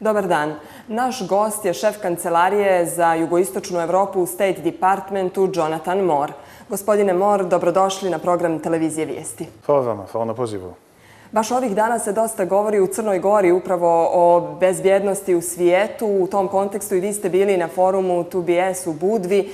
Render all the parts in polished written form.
Dobar dan. Naš gost je šef kancelarije za jugoistočnu Evropu u State Departmentu, Jonathan Moore. Gospodine Moore, dobrodošli na program Televizije Vijesti. Hvala vama, hvala na pozivu. Baš ovih dana se dosta govori u Crnoj Gori upravo o bezbjednosti u svijetu. U tom kontekstu i vi ste bili na forumu 2BS u Budvi.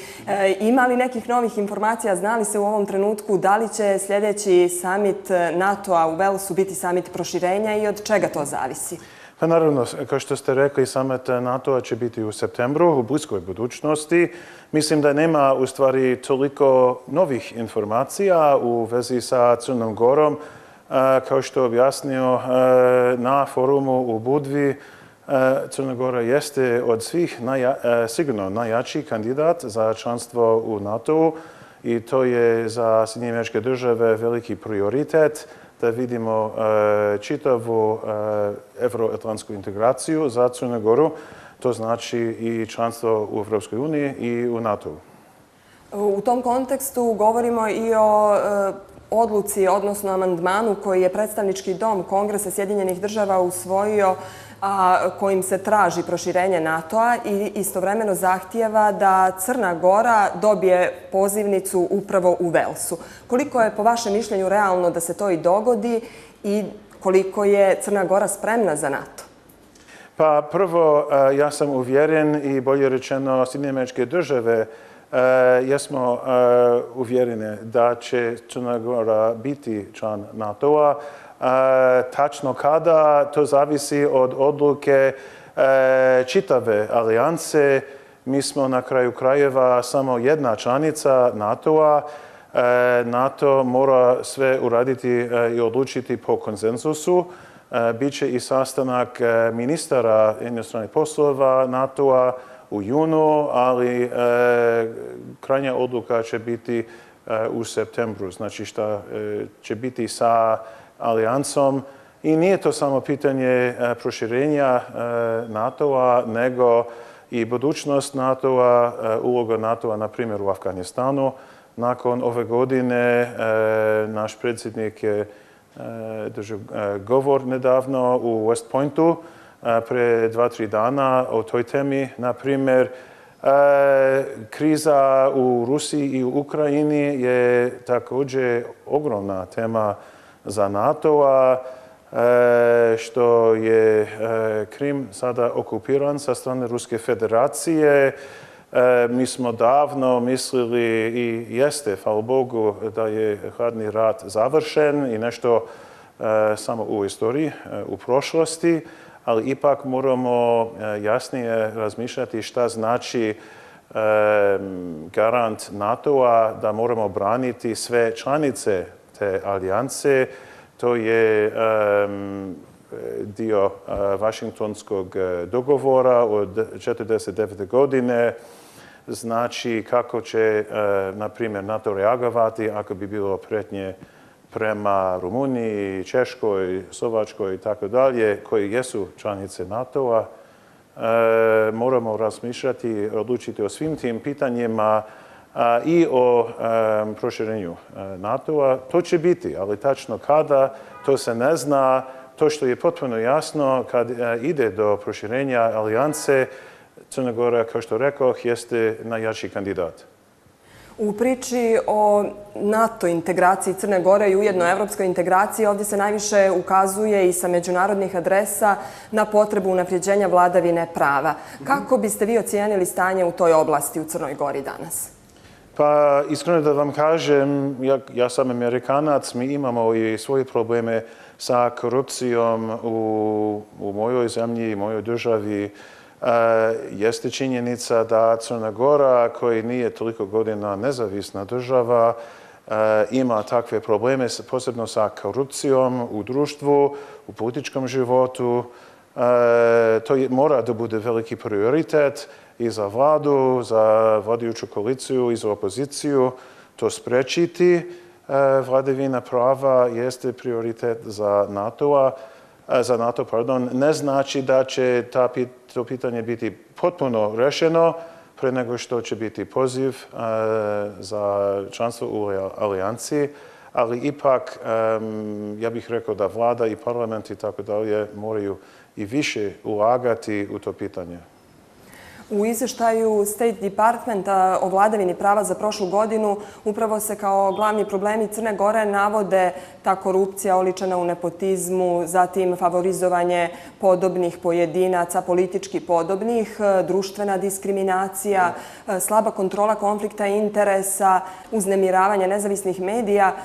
Ima li nekih novih informacija? Zna li se u ovom trenutku da li će sljedeći samit NATO-a u Walesu biti samit proširenja i od čega to zavisi? Pa naravno, kao što ste rekli, samit NATO-a će biti u septembru, u bliskoj budućnosti. Mislim da nema u stvari toliko novih informacija u vezi sa Crnom Gorom. Kao što je objasnio na forumu u Budvi, Crna Gora jeste od svih sigurno najjači kandidat za članstvo u NATO-u i to je za Sjedinjene Američke Države veliki prioritet da vidimo čitavu evroatlantsku integraciju za Crnu Goru. To znači i članstvo u Evropskoj uniji i u NATO-u. U tom kontekstu govorimo i o odluci, odnosno amandmanu koji je predstavnički dom Kongresa Sjedinjenih Država usvojio, a kojim se traži proširenje NATO-a i istovremeno zahtijeva da Crna Gora dobije pozivnicu upravo u Walesu. Koliko je po vašem mišljenju realno da se to i dogodi i koliko je Crna Gora spremna za NATO? Pa prvo, ja sam uvjeren i bolje rečeno Sjedinjene Američke Države jesmo uvjereni da će Crna Gora biti član NATO-a. Tačno kada, to zavisi od odluke čitave alijanse. Mi smo na kraju krajeva samo jedna članica NATO-a. NATO mora sve uraditi i odlučiti po konsenzusu. Biće i sastanak ministara inostranih poslova NATO-a u junu, ali krajnja odluka će biti u septembru. Znači šta će biti sa alijansom. I nije to samo pitanje proširenja NATO-a, nego i budućnost NATO-a, uloga NATO-a, na primjer, u Afganistanu. Nakon ove godine naš predsjednik je držao govor nedavno u West Pointu pre 2-3 dana o toj temi. Na primjer, kriza u Rusiji i u Ukrajini je također ogromna tema za NATO-a, što je Krim sada okupiran sa strane Ruske federacije. Mi smo davno mislili i jeste, hvala Bogu, da je hladni rat završen i nešto samo u istoriji, u prošlosti, ali ipak moramo jasnije razmišljati šta znači garant NATO-a da moramo braniti sve članice te alijanse. To je dio Vašingtonskog dogovora od 1949. godine. Znači kako će, na primjer, NATO reagovati ako bi bilo prijetnje prema Rumuniji, Češkoj, Slovačkoj i tako dalje, koji jesu članice NATO-a. Moramo razmišljati, odlučiti o svim tim pitanjima i o proširenju NATO-a. To će biti, ali tačno kada, to se ne zna. To što je potpuno jasno, kad ide do proširenja alijanse, Crna Gora, kao što rekoh, jeste najjači kandidat. U priči o NATO integraciji Crne Gore i ujedno evropskoj integraciji ovdje se najviše ukazuje i sa međunarodnih adresa na potrebu unapređenja vladavine prava. Kako biste vi ocijenili stanje u toj oblasti u Crnoj Gori danas? Pa iskreno da vam kažem, ja sam Amerikanac, mi imamo i svoje probleme sa korupcijom u mojoj zemlji i mojoj državi. Jeste činjenica da Crna Gora, koji nije toliko godina nezavisna država, ima takve probleme, posebno sa korupcijom u društvu, u političkom životu. To mora da bude veliki prioritet i za vladu, za vladajuću koaliciju i za opoziciju. To sprečiti vladavina prava jeste prioritet za NATO-a. Ne znači da će to pitanje biti potpuno rešeno pre nego što će biti poziv za članstvo u alijanci, ali ipak ja bih rekao da vlada i parlament i tako dalje moraju i više ulagati u to pitanje. U izvještaju State Departmenta o vladavini prava za prošlu godinu upravo se kao glavni problemi Crne Gore navode ta korupcija oličena u nepotizmu, zatim favorizovanje podobnih pojedinaca, politički podobnih, društvena diskriminacija, slaba kontrola konflikta interesa, uznemiravanje nezavisnih medija.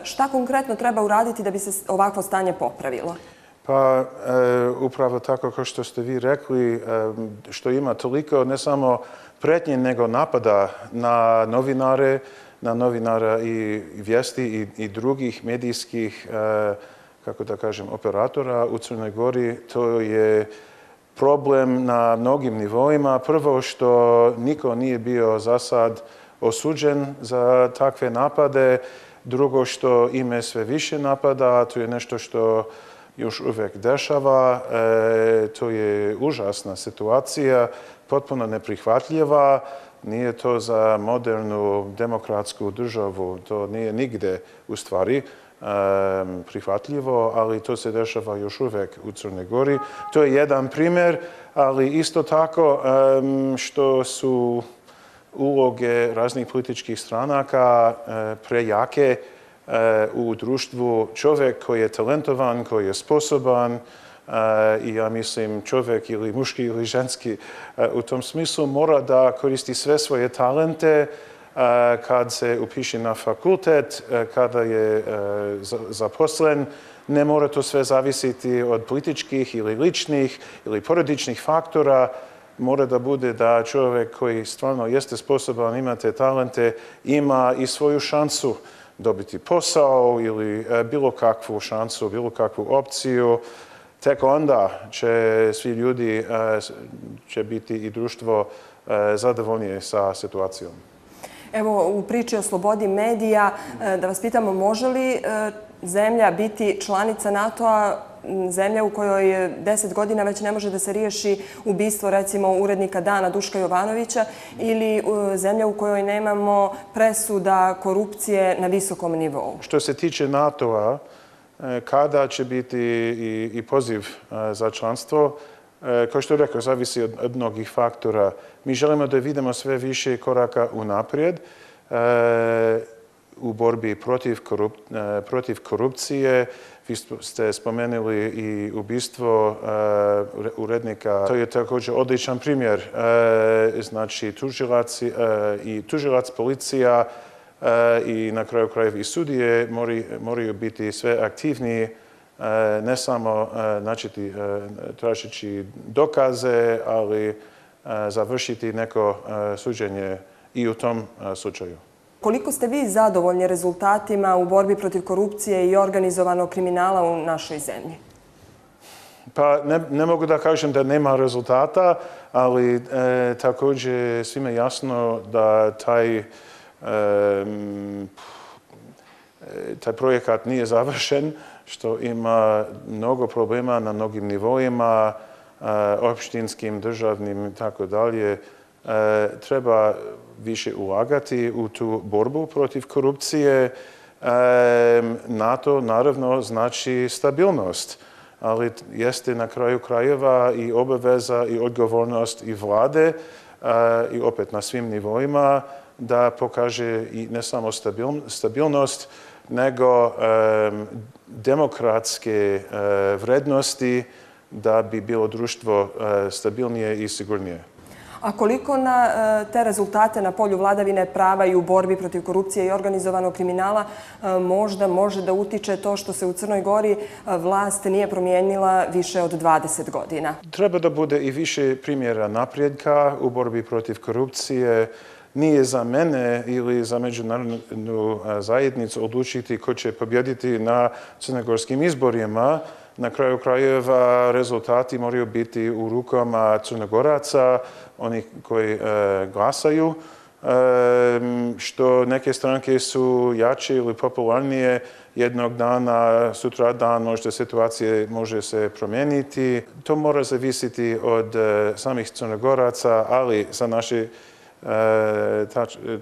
Šta konkretno treba uraditi da bi se ovakvo stanje popravilo? Pa upravo tako kao što ste vi rekli, što ima toliko ne samo pretnje nego napada na novinara i vijesti i drugih medijskih, kako da kažem, operatora u Crnoj Gori, to je problem na mnogim nivoima. Prvo što niko nije bio za sad osuđen za takve napade, drugo što ime sve više napada, to je nešto što još uvijek dešava. To je užasna situacija, potpuno neprihvatljiva. Nije to za modernu demokratsku državu, to nije nigde u stvari prihvatljivo, ali to se dešava još uvijek u Crnoj Gori. To je jedan primjer, ali isto tako što su uloge raznih političkih stranaka prejake u društvu. Čovjek koji je talentovan, koji je sposoban i ja mislim čovjek ili muški ili ženski u tom smislu mora da koristi sve svoje talente kad se upiše na fakultet, kada je zaposlen. Ne mora to sve zavisiti od političkih ili ličnih ili porodičnih faktora. Mora da bude da čovjek koji stvarno jeste sposoban, ima te talente, ima i svoju šansu dobiti posao ili bilo kakvu šansu, bilo kakvu opciju. Tek onda će svi ljudi, će biti i društvo zadovoljnije sa situacijom. Evo, u priči o slobodi medija, da vas pitamo, može li zemlja biti članica NATO-a, zemlja u kojoj 10 godina već ne može da se riješi ubistvo, recimo, urednika Dana Duška Jovanovića, ili zemlja u kojoj nemamo presuda korupcije na visokom nivou? Što se tiče NATO-a, kada će biti i poziv za članstvo, kao što je rekao, zavisi od mnogih faktora. Mi želimo da vidimo sve više koraka unaprijed u borbi protiv korupcije. Vi ste spomenuli i ubistvo urednika. To je također odličan primjer. Znači, tužilac, policija i na kraju krajeva i sudije moraju biti sve aktivniji, ne samo tražeći dokaze, ali završiti neko suđenje i u tom slučaju. Koliko ste vi zadovoljni rezultatima u borbi protiv korupcije i organizovanog kriminala u našoj zemlji? Pa ne mogu da kažem da nema rezultata, ali također svima je jasno da taj projekat nije završen, što ima mnogo problema na mnogim nivoima, opštinskim, državnim i tako dalje. Treba više ulagati u tu borbu protiv korupcije. NATO naravno znači stabilnost, ali jeste na kraju krajeva i obaveza i odgovornost i vlade i opet na svim nivoima da pokaže i ne samo stabilnost, nego demokratske vrednosti da bi bilo društvo stabilnije i sigurnije. A koliko na te rezultate na polju vladavine prava i u borbi protiv korupcije i organizovanog kriminala možda može da utiče to što se u Crnoj Gori vlast nije promijenila više od 20 godina? Treba da bude i više primjera napretka u borbi protiv korupcije. Nije za mene ili za međunarodnu zajednicu odlučiti ko će pobjediti na crnogorskim izborima. Na kraju krajeva rezultati moraju biti u rukama Crnogoraca, onih koji glasaju, što neke stranke su jače ili popularnije jednog dana, sutradan možda situacije može se promijeniti. To mora zavisiti od samih Crnogoraca, ali sa naše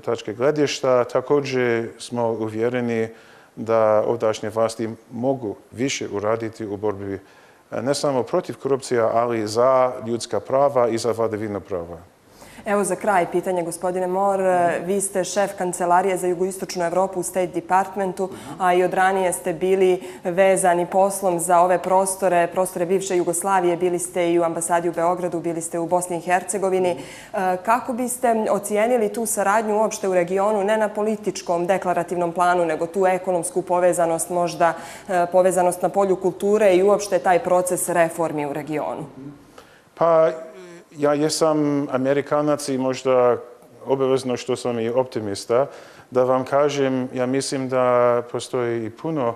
tačke gledišta također smo uvjereni da ovdašnje vlasti mogu više uraditi u borbi ne samo protiv korupcija, ali za ljudska prava i za vladavinu prava. Evo za kraj pitanje, gospodine Moore. Vi ste šef Kancelarije za jugoistočnu Evropu u State Departmentu, a i od ranije ste bili vezani poslom za ove prostore bivše Jugoslavije. Bili ste i u ambasadi u Beogradu, bili ste u Bosni i Hercegovini. Kako biste ocijenili tu saradnju uopšte u regionu, ne na političkom, deklarativnom planu, nego tu ekonomsku povezanost, možda povezanost na polju kulture i uopšte taj proces reformi u regionu? Pa, ja jesam Amerikanac i možda obavezno što sam i optimista, da vam kažem, ja mislim da postoji i puno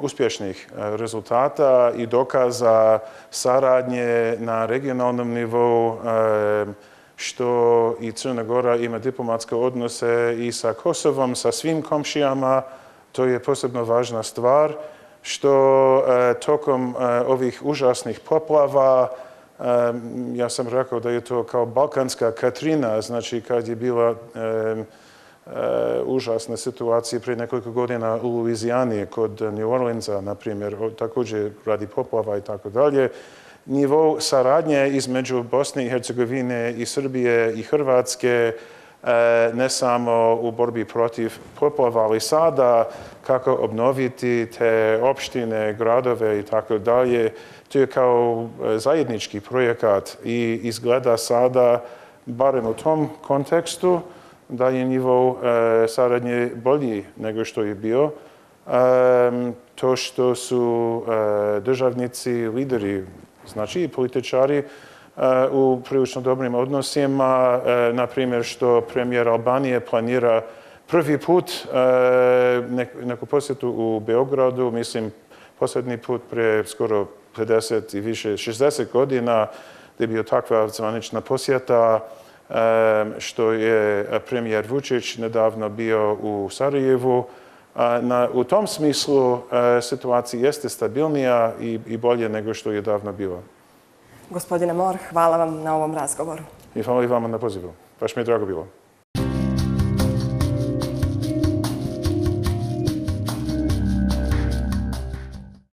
uspješnih rezultata i dokaza saradnje na regionalnom nivou, što i Crna Gora ima diplomatske odnose i sa Kosovom, sa svim komšijama, to je posebno važna stvar, što tokom ovih užasnih poplava, ja sam rekao da je to kao balkanska Katrina, znači kad je bila užasna situacija prije nekoliko godina u Luizijani kod New Orleansa, na primjer, također radi poplava i tako dalje. Nivo saradnje između Bosne i Hercegovine i Srbije i Hrvatske, ne samo u borbi protiv poplava, ali sada kako obnoviti te opštine, gradove i tako dalje. To je kao zajednički projekat i izgleda sada, barem u tom kontekstu, da je nivo saradnje bolji nego što je bio. To što su državnici, lideri, znači i političari, u prilično dobrim odnosima, na primjer što premijer Albanije planira prvi put neku posjetu u Beogradu, mislim posljednji put pre skoro 50 i više, 60 godina, gdje je bio takva zvanična posjeta, što je premijer Vučić nedavno bio u Sarajevu. U tom smislu situacija jeste stabilnija i bolje nego što je davno bila. Gospodine Moore, hvala vam na ovom razgovoru. I hvala i vama na pozivu. Baš mi je drago bilo.